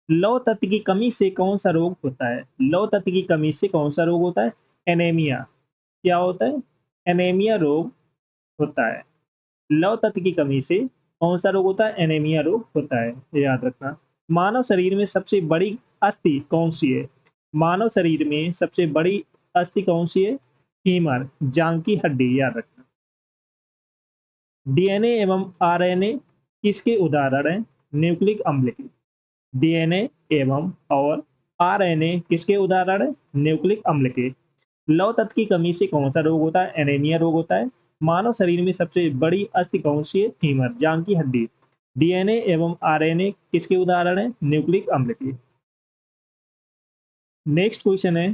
लौह तत्व की कमी से कौन सा रोग होता है? लौह तत्व की कमी से कौन सा रोग होता है? एनीमिया। क्या होता है? एनीमिया रोग होता है। लौह तत्व की कमी से कौन सा रोग होता है? एनीमिया रोग होता है, ये याद रखना। मानव शरीर में सबसे बड़ी अस्थि कौन सी है? मानव शरीर में सबसे बड़ी अस्थि कौन सी है? फीमर, जांग की हड्डी, याद रखना। डीएनए एवं आरएनए किसके उदाहरण हैं? न्यूक्लिक अम्ल के। डीएनए एवं और आरएनए किसके उदाहरण हैं? न्यूक्लिक अम्ल के। लौह तत्व की कमी से कौन सा रोग होता है? एनीमिया रोग होता है। मानव शरीर में सबसे बड़ी अस्थि कौन सी है? फीमर, जांग की हड्डी। डीएनए एवं आरएनए किसके उदाहरण है? न्यूक्लिक अम्ल के। नेक्स्ट क्वेश्चन है,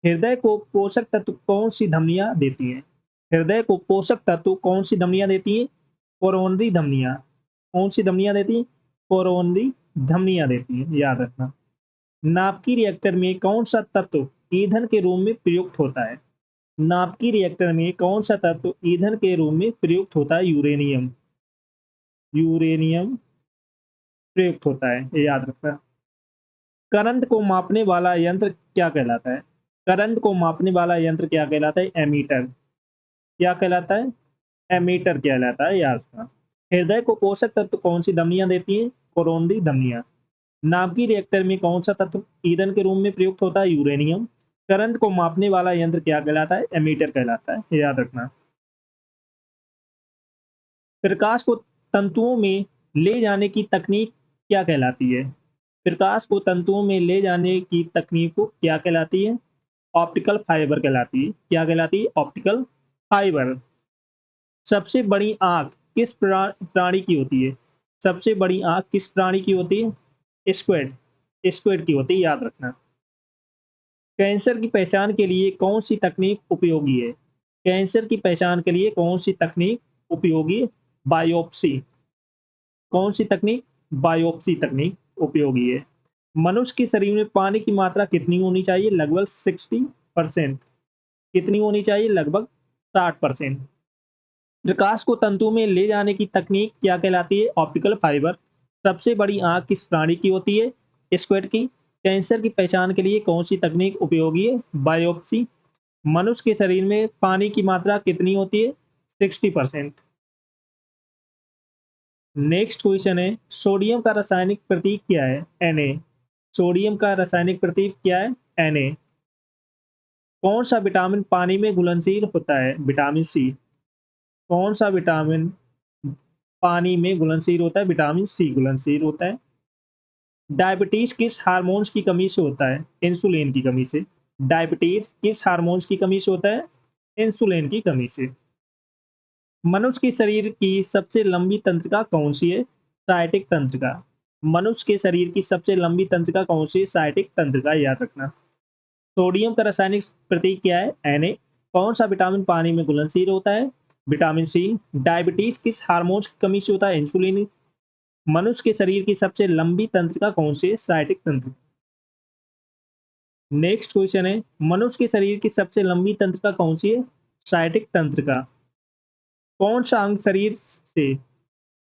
हृदय को पोषक तत्व कौन सी धमनियां देती हैं? हृदय को पोषक तत्व कौन सी धमनियां देती हैं? कोरोनरी धमनियां। कौन सी धमनियां देती हैं? कोरोनरी धमनियां देती हैं, याद रखना। नाभिकीय रिएक्टर में कौन सा तत्व ईंधन के रूप में प्रयुक्त होता है? नाभिकीय रिएक्टर में कौन सा तत्व ईंधन के रूप में प्रयुक्त होता है? यूरेनियम। यूरेनियम प्रयुक्त होता है, ये याद रखना। करंट को मापने वाला यंत्र क्या कहलाता है? करंट को मापने वाला यंत्र क्या कहलाता है? एमीटर। क्या कहलाता है? एमीटर कहलाता है, याद रखना। हृदय को पोषक तत्व कौन सी धमनियां देती हैं? कोरोनरी धमनियां। नाभिकीय रिएक्टर में कौन सा तत्व ईंधन के रूप में प्रयुक्त होता है? यूरेनियम। करंट को मापने वाला यंत्र क्या कहलाता है? एमीटर कहलाता है, ये याद रखना। प्रकाश को तंतुओं में ले जाने की तकनीक क्या कहलाती है? प्रकाश को तंतुओं में ले जाने की तकनीक को क्या कहलाती है? ऑप्टिकल फाइबर कहलाती है। क्या कहलाती है? Optical fibre. सबसे बड़ी आंख किस प्राणी की होती है? सबसे बड़ी आंख किस प्राणी की होती है? स्क्विड। स्क्विड की होती है, याद रखना। कैंसर की पहचान के लिए कौन सी तकनीक उपयोगी है? कैंसर की पहचान के लिए कौन सी तकनीक उपयोगी है? बायोप्सी। कौन सी तकनीक? बायोप्सी तकनीक उपयोगी है। मनुष्य के शरीर में पानी की मात्रा कितनी होनी चाहिए? लगभग 60%। कितनी होनी चाहिए? लगभग 60%। प्रकाश को तंतु में ले जाने की तकनीक क्या कहलाती है? Optical fibre. सबसे बड़ी आंख किस प्राणी की होती है? स्क्विड की। कैंसर की पहचान के लिए कौन सी तकनीक उपयोगी है? बायोप्सी। मनुष्य के शरीर में पानी की मात्रा कितनी होती है? 60%। नेक्स्ट क्वेश्चन है, सोडियम का रासायनिक प्रतीक क्या है? Na। सोडियम का रासायनिक प्रतीक क्या है? Na। कौन सा विटामिन पानी में घुलनशील होता है? Vitamin C. कौन सा विटामिन पानी में घुलनशील होता है? विटामिन सी घुलनशील होता है। डायबिटीज किस हार्मोन्स की कमी से होता है? इंसुलिन की कमी से। डायबिटीज किस हार्मोन्स की कमी से होता है? इंसुलिन की कमी से। मनुष्य के शरीर की सबसे लंबी तंत्रिका कौन सी है? साइटिक तंत्रिका। मनुष्य के शरीर की सबसे लंबी तंत्रिका कौन सी है? साइटिक तंत्रिका, याद रखना। सोडियम का रासायनिक प्रतीक क्या है? Na। कौन सा विटामिन पानी में घुलनशील होता है? Vitamin C. डायबिटीज किस हार्मोन की कमी से होता है? इंसुलिन। मनुष्य के शरीर की सबसे लंबी तंत्रिका कौन सी है? साइटिक तंत्रिका। नेक्स्ट क्वेश्चन है, मनुष्य के शरीर की सबसे लंबी तंत्रिका कौन सी है? साइटिक तंत्रिका। कौन सा अंग शरीर से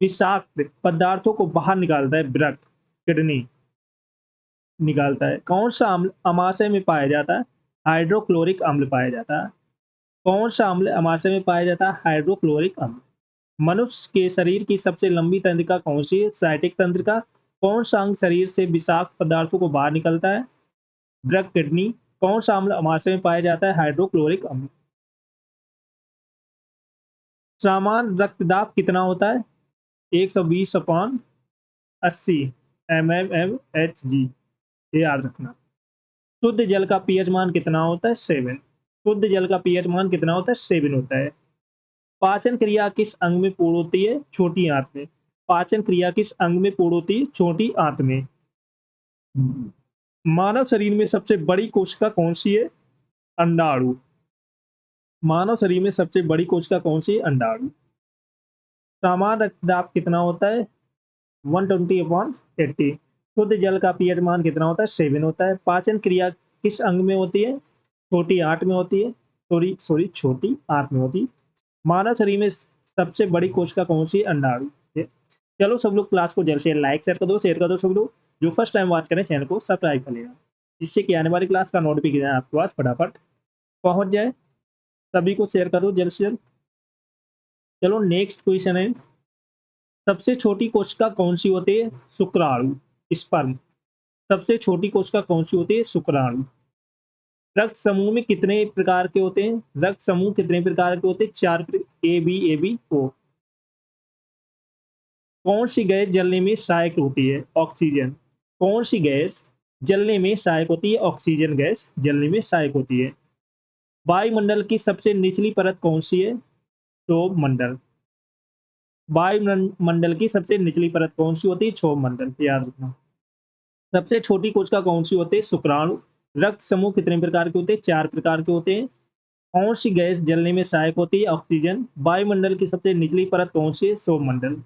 विषाक्त पदार्थों को बाहर निकालता है? वृक्क, किडनी निकालता है। कौन सा अम्ल अमाशय में पाया जाता है? हाइड्रोक्लोरिक अम्ल पाया जाता है। कौन सा अम्ल अमाशय में पाया जाता है? हाइड्रोक्लोरिक अम्ल। मनुष्य के शरीर की सबसे लंबी तंत्रिका कौन सी है? साइटिक तंत्रिका। कौन सा अंग शरीर से विषाक्त पदार्थों को बाहर निकलता है? वृक्क, किडनी। कौन सा अम्ल अमाशय में पाया जाता है? हाइड्रोक्लोरिक अम्ल। सामान्य रक्तदाब कितना होता है? 120/80 mmHg, ये याद रखना। शुद्ध जल का पीएच मान कितना होता है? 7। शुद्ध जल का पीएच मान कितना होता है? 7 होता है। पाचन क्रिया किस अंग में पूर्ण होती है? छोटी आंत में। पाचन क्रिया किस अंग में पूर्ण होती है? छोटी आंत में। मानव शरीर में सबसे बड़ी कोशिका कौन सी है? अंडाणु। मानव शरीर में सबसे बड़ी कोशिका कौन सी है? अंडाणु। सामान्य रक्तदाब कितना होता है? 120/80। शुद्ध जल का पीएच मान कितना होता है? 7 होता है। पाचन क्रिया किस अंग में होती है? छोटी आंत में होती है। सॉरी सॉरी, छोटी आंत में होती है। मानव शरीर में सबसे बड़ी कोशिका कौन सी है? अंडाणु। चलो सब लोग क्लास को जल्द से लाइक शेयर कर दो, शेयर कर दो सब लोग। जो फर्स्ट टाइम वॉच करें चैनल को सब्सक्राइब कर लेना, जिससे कि आने वाली क्लास का नोटिफिकेशन आपके पास फटाफट पहुंच जाए। सभी को शेयर करो जल्द से जल्द। चलो नेक्स्ट क्वेश्चन है, सबसे छोटी कोशिका कौन सी होती है? शुक्राणु, स्पर्म। सबसे छोटी कोशिका कौन सी होती है? शुक्राणु। रक्त समूह में कितने प्रकार के होते हैं? रक्त समूह कितने प्रकार के होते हैं? 4, ए बी ओ। कौन सी गैस जलने में सहायक होती है? ऑक्सीजन। कौन सी गैस जलने में सहायक होती है? ऑक्सीजन गैस जलने में सहायक होती है। वायुमंडल की सबसे निचली परत कौन सी है? क्षोभ मंडल। वायुमंडल की सबसे निचली परत कौन सी होती है? क्षोभ मंडल, याद रखना। सबसे छोटी कोशिका कौन सी होती है? शुक्राणु। रक्त समूह कितने प्रकार के होते हैं? 4 प्रकार के होते हैं। कौन सी गैस जलने में सहायक होती है? ऑक्सीजन। वायुमंडल की सबसे निचली परत कौन सी है? क्षोभ मंडल।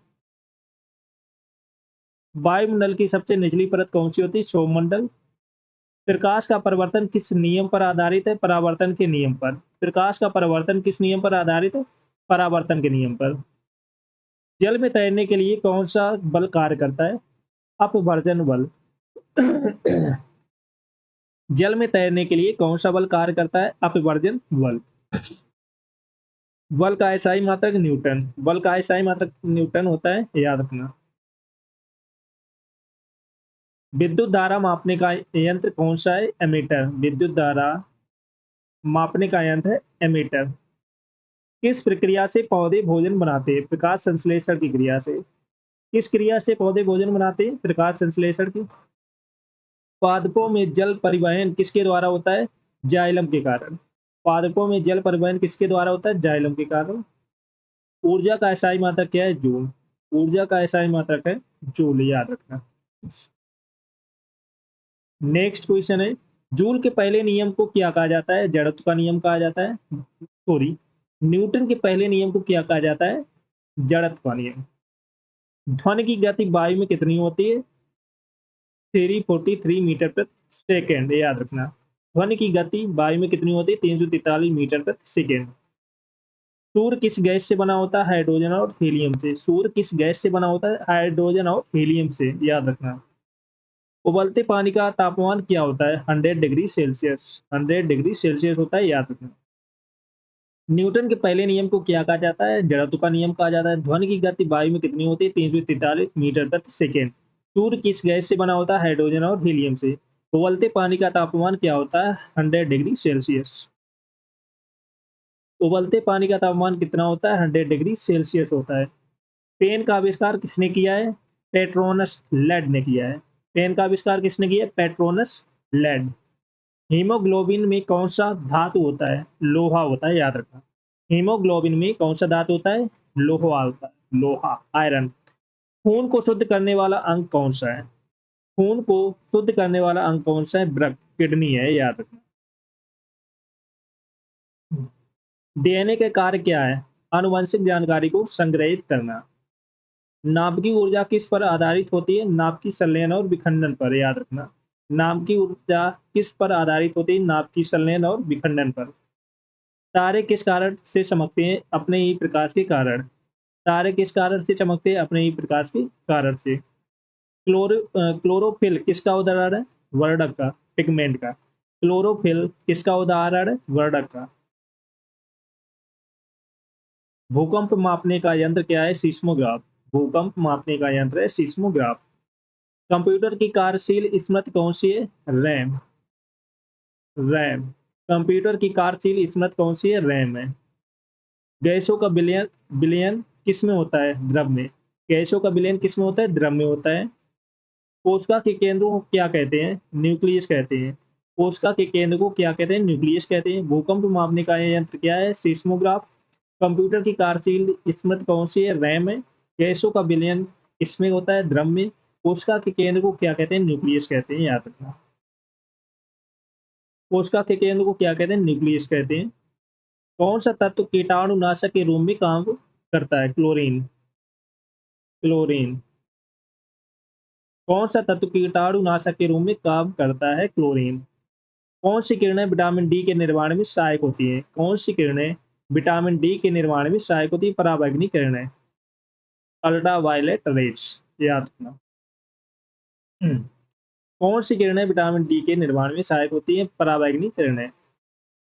वायुमंडल की सबसे निचली परत कौन सी होती है? क्षोभ मंडल। प्रकाश का परिवर्तन किस नियम पर आधारित है? परावर्तन के नियम पर। प्रकाश का परिवर्तन किस नियम पर आधारित है? परावर्तन के नियम पर। जल में तैरने के लिए कौन सा बल कार्य करता है? अपवर्जन बल। जल में तैरने के लिए कौन सा बल कार्य करता है? अपवर्जन बल। बल का एसआई मात्रक न्यूटन। बल का एसआई मात्रक न्यूटन होता है, याद रखना। विद्युत धारा मापने का यंत्र कौन सा है? एमीटर। विद्युत धारा मापने का यंत्र है एमीटर। किस प्रक्रिया से पौधे भोजन बनाते हैं? प्रकाश संश्लेषण की क्रिया से। किस क्रिया से पौधे भोजन बनाते हैं? प्रकाश संश्लेषण की। पादपों में जल परिवहन किसके द्वारा होता है? जाइलम के कारण। पादपों में जल परिवहन किसके द्वारा होता है? जाइलम के कारण। ऊर्जा का एसआई मात्रक क्या है? जूल। ऊर्जा का एसआई मात्रक है जूल, याद रखना। नेक्स्ट क्वेश्चन है, जूल के पहले नियम को क्या कहा जाता है? जड़त्व का नियम कहा जाता है। सॉरी, न्यूटन के पहले नियम को क्या कहा जाता है? जड़त्व का नियम। ध्वनि की गति वायु में कितनी होती है? 343 मीटर प्रति सेकेंड, याद रखना। ध्वनि की गति वायु में कितनी होती है? 343 मीटर प्रति सेकेंड। सूर्य किस गैस से बना होता है? हाइड्रोजन और हीलियम से। सूर्य किस गैस से बना होता है? हाइड्रोजन और हीलियम से, याद रखना। उबलते पानी का तापमान क्या होता है? 100 डिग्री सेल्सियस। 100 डिग्री सेल्सियस होता है, याद रखना। न्यूटन के पहले नियम को क्या कहा जाता है? जड़त्व का नियम कहा जाता है। ध्वनि की गति वायु में कितनी होती है? 343 मीटर प्रति सेकेंड। सूर्य किस गैस से बना होता है? हाइड्रोजन और हीलियम से। उबलते पानी का तापमान क्या होता है? 100 डिग्री सेल्सियस। उबलते पानी का तापमान कितना होता है? 100 डिग्री सेल्सियस होता है। पेन का आविष्कार किसने किया है? पेट्रोनस लेड ने किया है। पेन का आविष्कार किसने किया है? Petronas lead. हीमोग्लोबिन में कौन सा धातु होता है? लोहा होता है, याद रखना। हीमोग्लोबिन में कौन सा धातु होता है? लोहा होता है, लोहा, आयरन। खून को शुद्ध करने वाला अंग कौन सा है? खून को शुद्ध करने वाला अंग कौन सा है? वृक्क, किडनी है, याद रखना। डीएनए के कार्य क्या है? आनुवंशिक जानकारी को संग्रहित करना। नाभ की ऊर्जा किस पर आधारित होती है? नाभ की संलयन और विखंडन पर, याद रखना। नाभ की ऊर्जा किस पर आधारित होती है? नाभ की संलयन और विखंडन पर। तारे किस कारण से चमकते हैं? अपने ही प्रकाश के कारण। तारे किस कारण से चमकते हैं? अपने ही प्रकाश के कारण से। क्लोरोफिल किसका उदाहरण है? वर्णक का, पिगमेंट का। क्लोरोफिल किसका उदाहरण है? वर्णक का। भूकंप मापने का यंत्र क्या है? सीस्मोग्राफ। भूकंप मापने का यंत्र है सीस्मोग्राफ। कंप्यूटर की कार्यशील स्मृति कौन सी है? रैम। रैम। कंप्यूटर की कार्यशील स्मृति कौन सी है? रैम है। गैसों का विलयन विलयन किस में होता है? द्रव में। गैसों का विलयन किस में होता है? द्रव में होता है। कोशिका के केंद्र को क्या कहते हैं? न्यूक्लियस कहते हैं। कोशिका के केंद्र को क्या कहते हैं? न्यूक्लियस कहते हैं। भूकंप मापने का यंत्र क्या है? सीस्मोग्राफ। कंप्यूटर की कार्यशील स्मृति कौन सी है? रैम है। गैसों का विलयन किसमें होता है? द्रव में। कोशिका के केंद्र को क्या कहते हैं? न्यूक्लियस कहते हैं, याद रखना। कोशिका के केंद्र को क्या कहते हैं? न्यूक्लियस कहते हैं। कौन सा तत्व कीटाणुनाशक के रूप में काम करता है? क्लोरीन। क्लोरीन। कौन सा तत्व कीटाणुनाशक के रूप में काम करता है? क्लोरीन। कौन सी किरणें विटामिन डी के निर्माण में सहायक होती हैं? कौन सी किरणें विटामिन डी के निर्माण में सहायक होती है? पराबैंगनी किरणें, अल्ट्रा वायलेट रेज, याद रखना। कौन सी किरणें विटामिन डी के निर्माण में सहायक होती है? पराबैंगनी किरणें।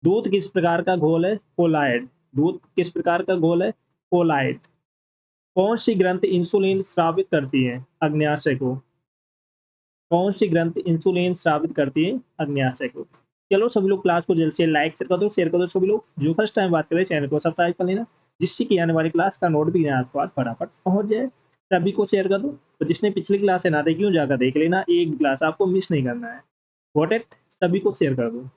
दूध किस प्रकार का घोल है? कोलाइड। दूध किस प्रकार का घोल है? कोलाइड। कौन सी ग्रंथि इंसुलिन स्रावित करती है? अग्न्याशय को। कौन सी ग्रंथि इंसुलिन स्रावित करती है? अग्न्याशय को। चलो सभी लोग क्लास को जल्द से लाइक शेयर कर दो सभी लोग। जो फर्स्ट टाइम बात करें चैनल को सब्सक्राइब कर लेना, जिससे कि आने वाली क्लास का नोट भी आपके पास फटाफट पहुंच जाए। सभी को शेयर कर दो। तो जिसने पिछली क्लास है ना देखी हो जाकर देख लेना, एक क्लास आपको मिस नहीं करना है। Got it? सभी को शेयर कर दो।